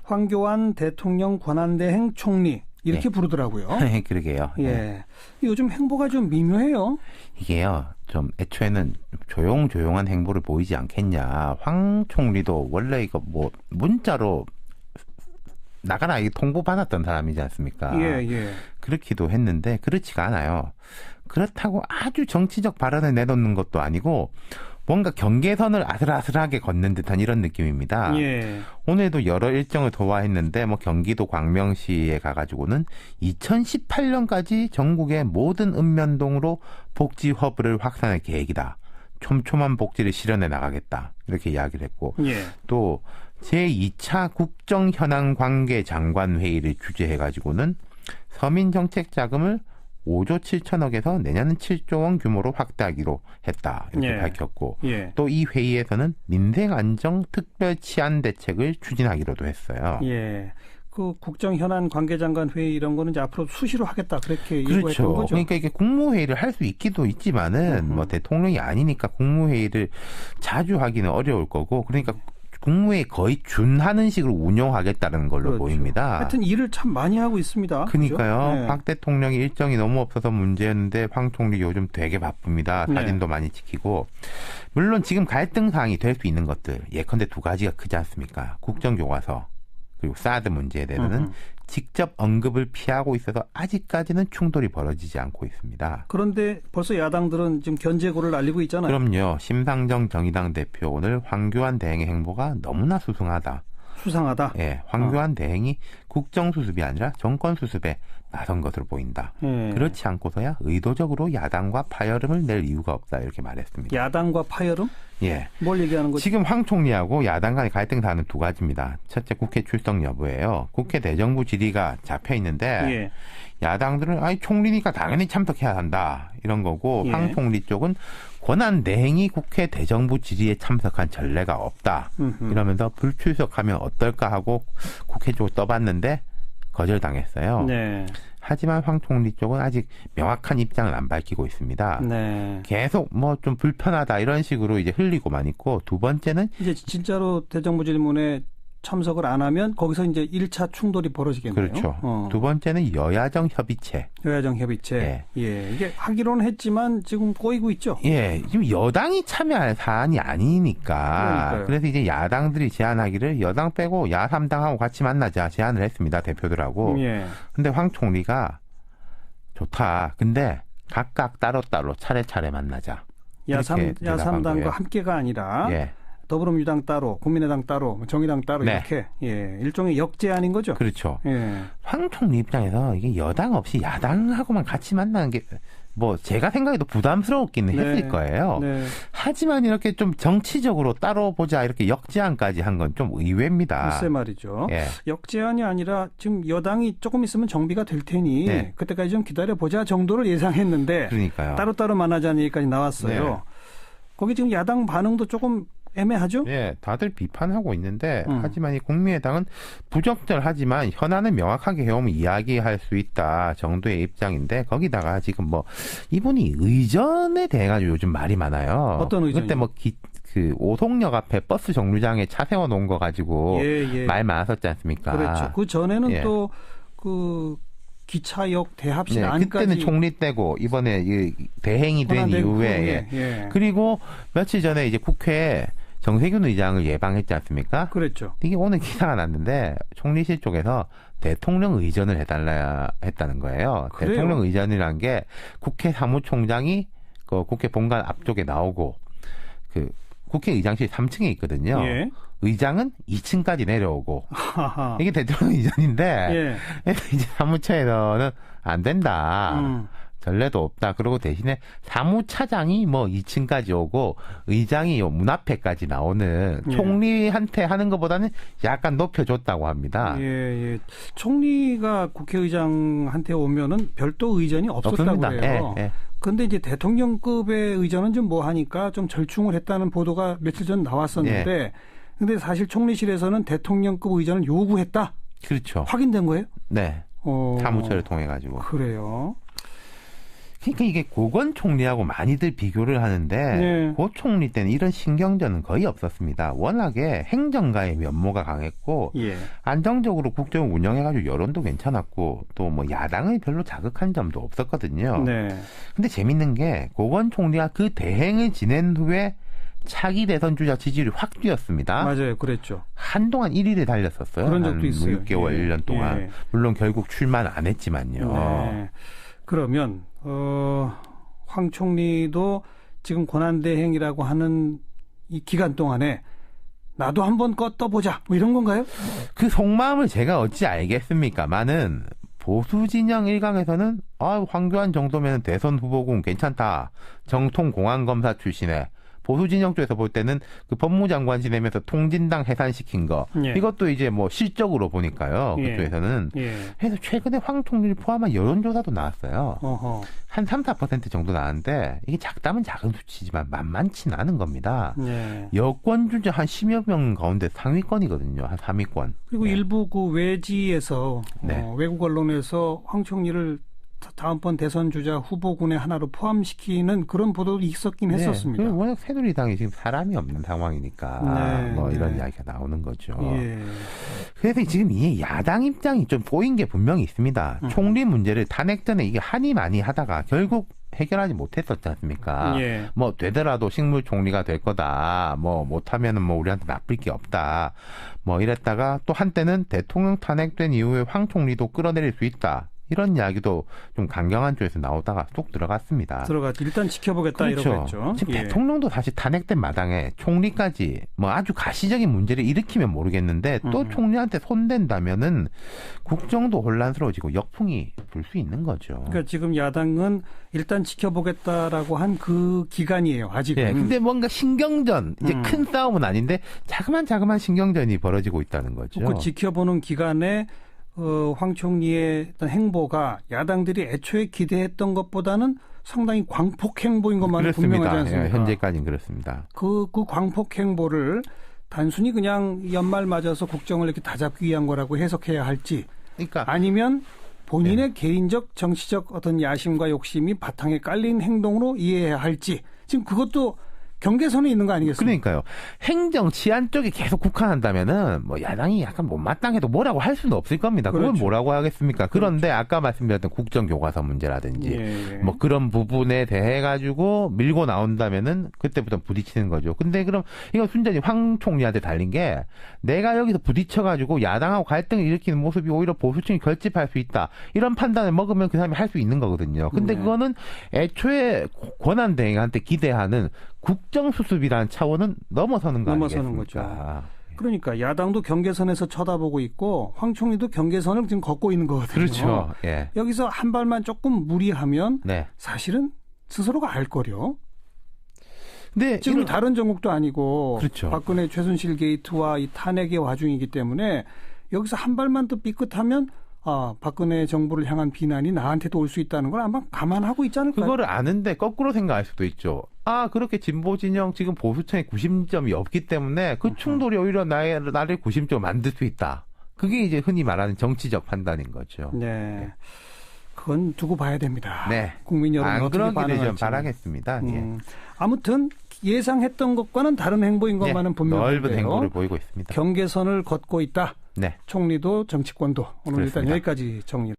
황교안 대통령 권한대행 총리 이렇게 부르더라고요. 그러게요. 예. 요즘 행보가 좀 미묘해요. 이게요, 좀 애초에는 조용조용한 행보를 보이지 않겠냐. 황 총리도 원래 이거 뭐 문자로 나가라 이 통보 받았던 사람이지 않습니까? 예. 그렇기도 했는데 그렇지가 않아요. 그렇다고 아주 정치적 발언을 내놓는 것도 아니고 뭔가 경계선을 아슬아슬하게 걷는 듯한 이런 느낌입니다. 예. 오늘도 여러 일정을 도와했는데 뭐 경기도 광명시에 가가지고는 2018년까지 전국의 모든 읍면동으로 복지 허브를 확산할 계획이다. 촘촘한 복지를 실현해 나가겠다. 이렇게 이야기를 했고 예. 또 제2차 국정현안관계장관회의를 주재해가지고는 서민정책자금을 5조 7천억에서 내년은 7조 원 규모로 확대하기로 했다. 이렇게 밝혔고 또 이 회의에서는 민생안정 특별치안대책을 추진하기로도 했어요. 예. 그 국정현안 관계장관 회의 이런 거는 이제 앞으로 수시로 하겠다. 그렇게 그렇죠. 예고했던 거죠. 그러니까 이게 국무회의를 할 수 있기도 있지만은 뭐 대통령이 아니니까 국무회의를 자주 하기는 어려울 거고 그러니까 국무회의 거의 준하는 식으로 운영하겠다는 걸로 그렇죠. 보입니다. 하여튼 일을 참 많이 하고 있습니다. 그러니까요. 그렇죠? 박 대통령이 일정이 너무 없어서 문제였는데 황 총리 요즘 되게 바쁩니다. 사진도 많이 찍히고. 물론 지금 갈등 사항이 될 수 있는 것들 예컨대 두 가지가 크지 않습니까? 국정교과서 그리고 사드 문제에 대해서는 직접 언급을 피하고 있어서 아직까지는 충돌이 벌어지지 않고 있습니다. 그런데 벌써 야당들은 지금 견제고를 날리고 있잖아요. 그럼요. 심상정 정의당 대표 오늘 황교안 대행의 행보가 너무나 수상하다. 예, 황교안 대행이 국정수습이 아니라 정권수습에 나선 것으로 보인다. 그렇지 않고서야 의도적으로 야당과 파열음을 낼 이유가 없다. 이렇게 말했습니다. 야당과 파열음? 예. 뭘 얘기하는 거죠? 지금 황 총리하고 야당 간의 갈등 사안은 두 가지입니다. 첫째 국회 출석 여부예요. 국회 대정부 질의가 잡혀 있는데 야당들은 아이 총리니까 당연히 참석해야 한다. 이런 거고 황 총리 쪽은 권한 대행이 국회 대정부 질의에 참석한 전례가 없다. 이러면서 불출석하면 어떨까 하고 국회 쪽을 떠봤는데 거절당했어요. 네. 하지만 황 총리 쪽은 아직 명확한 입장을 안 밝히고 있습니다. 네. 계속 뭐 좀 불편하다 이런 식으로 이제 흘리고만 있고 두 번째는 이제 진짜로 대정부 질문에 참석을 안 하면 거기서 이제 1차 충돌이 벌어지겠네요. 그렇죠. 두 번째는 여야정 협의체. 여야정 협의체. 예. 이게 하기로는 했지만 지금 꼬이고 있죠. 예. 지금 여당이 참여할 사안이 아니니까. 그러니까요. 그래서 이제 야당들이 제안하기를 여당 빼고 야3당하고 같이 만나자 제안을 했습니다. 대표들하고. 예. 근데 황 총리가 좋다. 근데 각각 따로따로 차례차례 만나자. 야3당과 함께가 아니라 더불어민주당 따로, 국민의당 따로, 정의당 따로 이렇게 일종의 역제안인 거죠. 그렇죠. 황 총리 입장에서 이게 여당 없이 야당하고만 같이 만나는 게 뭐 제가 생각해도 부담스러웠기는 했을 거예요. 하지만 이렇게 좀 정치적으로 따로 보자 이렇게 역제안까지 한 건 좀 의외입니다. 글쎄 말이죠. 역제안이 아니라 지금 여당이 조금 있으면 정비가 될 테니 그때까지 좀 기다려보자 정도를 예상했는데 그러니까요. 따로따로 만나자는 얘기까지 나왔어요. 거기 지금 야당 반응도 조금 애매하죠? 예, 다들 비판하고 있는데 하지만 이 국민의당은 부적절하지만 현안을 명확하게 해오면 이야기할 수 있다 정도의 입장인데 거기다가 지금 뭐 이분이 의전에 대해 가지고 요즘 말이 많아요. 어떤 의전이요? 그때 뭐 그 오송역 앞에 버스 정류장에 차 세워 놓은 거 가지고 말 많았었지 않습니까? 그렇죠. 그 전에는 또 그 기차역 대합실 안까지 그때는 총리 때고 이번에 이 대행이 된 이후에 그리고 며칠 전에 이제 국회에 정세균 의장을 예방했지 않습니까? 그랬죠. 이게 오늘 기사가 났는데 총리실 쪽에서 대통령 의전을 해달라 했다는 거예요. 그래요? 대통령 의전이란 게 국회 사무총장이 그 국회 본관 앞쪽에 나오고 그 국회 의장실 3층에 있거든요. 의장은 2층까지 내려오고 이게 대통령 의전인데 이제 사무처에서는 안 된다. 전례도 없다. 그리고 대신에 사무차장이 뭐 2층까지 오고 의장이 문 앞에까지 나오는 총리한테 하는 것보다는 약간 높여줬다고 합니다. 총리가 국회의장한테 오면은 별도 의전이 없었다고 해요. 그런데 이제 대통령급의 의전은 좀 뭐 하니까 좀 절충을 했다는 보도가 며칠 전 나왔었는데 근데 사실 총리실에서는 대통령급 의전을 요구했다? 그렇죠. 확인된 거예요? 네. 사무처를 통해 가지고. 그래요. 그러니까 이게 고건 총리하고 많이들 비교를 하는데 네. 고 총리 때는 이런 신경전은 거의 없었습니다. 워낙에 행정가의 면모가 강했고 예. 안정적으로 국정을 운영해가지고 여론도 괜찮았고 또 뭐 야당을 별로 자극한 점도 없었거든요. 네. 근데 재밌는 게 고건 총리가 그 대행을 지낸 후에 차기 대선 주자 지지율이 확 뛰었습니다. 맞아요. 그랬죠. 한동안 1위를 달렸었어요. 그런 적도 있어요. 6개월, 예. 1년 동안. 예. 물론 결국 출마는 안 했지만요. 네. 그러면 황 총리도 지금 권한대행이라고 하는 이 기간 동안에 나도 한번 껐떠보자 뭐 이런 건가요? 그 속마음을 제가 어찌 알겠습니까만은 보수 진영 일각에서는 황교안 정도면 대선 후보군 괜찮다. 정통 공안검사 출신에 보수 진영 쪽에서 볼 때는 그 법무장관 지내면서 통진당 해산시킨 거 예. 이것도 이제 뭐 실적으로 보니까요. 예. 그쪽에서는 예. 그래서 최근에 황 총리를 포함한 여론조사도 나왔어요. 어허. 한 3-4% 정도 나왔는데 이게 작다면 작은 수치지만 만만치 않은 겁니다. 예. 여권 주자 한 10여 명 가운데 상위권이거든요. 한 3위권. 그리고 네. 일부 그 외지에서 네. 외국 언론에서 황 총리를 다음번 대선 주자 후보군의 하나로 포함시키는 그런 보도도 있었긴 했었습니다. 네. 워낙 새누리당이 지금 사람이 없는 상황이니까 네. 뭐 이런 이야기가 나오는 거죠. 예. 그래서 지금 이 야당 입장이 좀 꼬인 게 분명히 있습니다. 총리 문제를 탄핵 전에 이게 한이 많이 하다가 결국 해결하지 못했었지 않습니까? 예. 뭐 되더라도 식물 총리가 될 거다. 뭐 못하면은 뭐 우리한테 나쁠 게 없다. 뭐 이랬다가 또 한때는 대통령 탄핵된 이후에 황 총리도 끌어내릴 수 있다. 이런 이야기도 좀 강경한 쪽에서 나오다가 쏙 들어갔습니다. 일단 지켜보겠다 그렇죠. 이러고 했죠. 지금 예. 대통령도 사실 탄핵된 마당에 총리까지 뭐 아주 가시적인 문제를 일으키면 모르겠는데 또 총리한테 손댄다면은 국정도 혼란스러워지고 역풍이 불 수 있는 거죠. 그러니까 지금 야당은 일단 지켜보겠다라고 한 그 기간이에요. 아직은. 예, 근데 뭔가 신경전 이제 큰 싸움은 아닌데 자그마한 신경전이 벌어지고 있다는 거죠. 그 지켜보는 기간에 황 총리의 어떤 행보가 야당들이 애초에 기대했던 것보다는 상당히 광폭 행보인 것만은 분명하지 않습니까? 예, 현재까지는 그렇습니다. 그 광폭 행보를 단순히 그냥 연말 맞아서 국정을 이렇게 다잡기 위한 거라고 해석해야 할지, 그러니까 아니면 본인의 개인적 정치적 어떤 야심과 욕심이 바탕에 깔린 행동으로 이해해야 할지, 지금 그것도 경계선에 있는 거 아니겠습니까? 그러니까요. 행정 치안 쪽에 계속 국한한다면은 뭐 야당이 약간 못마땅해도 뭐라고 할 수는 없을 겁니다. 그건 그렇죠. 뭐라고 하겠습니까? 그런데 그렇죠. 아까 말씀드렸던 국정교과서 문제라든지 예. 뭐 그런 부분에 대해 가지고 밀고 나온다면은 그때부터 부딪히는 거죠. 근데 그럼 이거 순전히 황 총리한테 달린 게 내가 여기서 부딪혀 가지고 야당하고 갈등을 일으키는 모습이 오히려 보수층이 결집할 수 있다. 이런 판단을 먹으면 그 사람이 할 수 있는 거거든요. 근데 그거는 애초에 권한대행한테 기대하는 국정수습이라는 차원은 넘어서는 거 아니겠습니까? 거죠. 그러니까 야당도 경계선에서 쳐다보고 있고 황 총리도 경계선을 지금 걷고 있는 거거든요. 그렇죠. 예. 여기서 한 발만 조금 무리하면 네. 사실은 스스로가 알 거려. 근데 지금 다른 정국도 아니고 그렇죠. 박근혜 최순실 게이트와 이 탄핵의 와중이기 때문에 여기서 한 발만 더 삐끗하면 박근혜 정부를 향한 비난이 나한테도 올 수 있다는 걸 아마 감안하고 있지 않을까요? 그거를 아는데 거꾸로 생각할 수도 있죠. 그렇게 진보 진영 지금 보수층에 구심점이 없기 때문에 그 충돌이 오히려 나를 구심점 만들 수 있다. 그게 이제 흔히 말하는 정치적 판단인 거죠. 네. 그건 두고 봐야 됩니다. 네. 국민 여러분 어떻게 반응할지 좀 바라겠습니다. 예. 아무튼 예상했던 것과는 다른 행보인 것만은 분명한데요. 넓은 행보를 보이고 있습니다. 경계선을 걷고 있다. 네. 총리도 정치권도. 오늘 그렇습니다. 일단 여기까지 정리.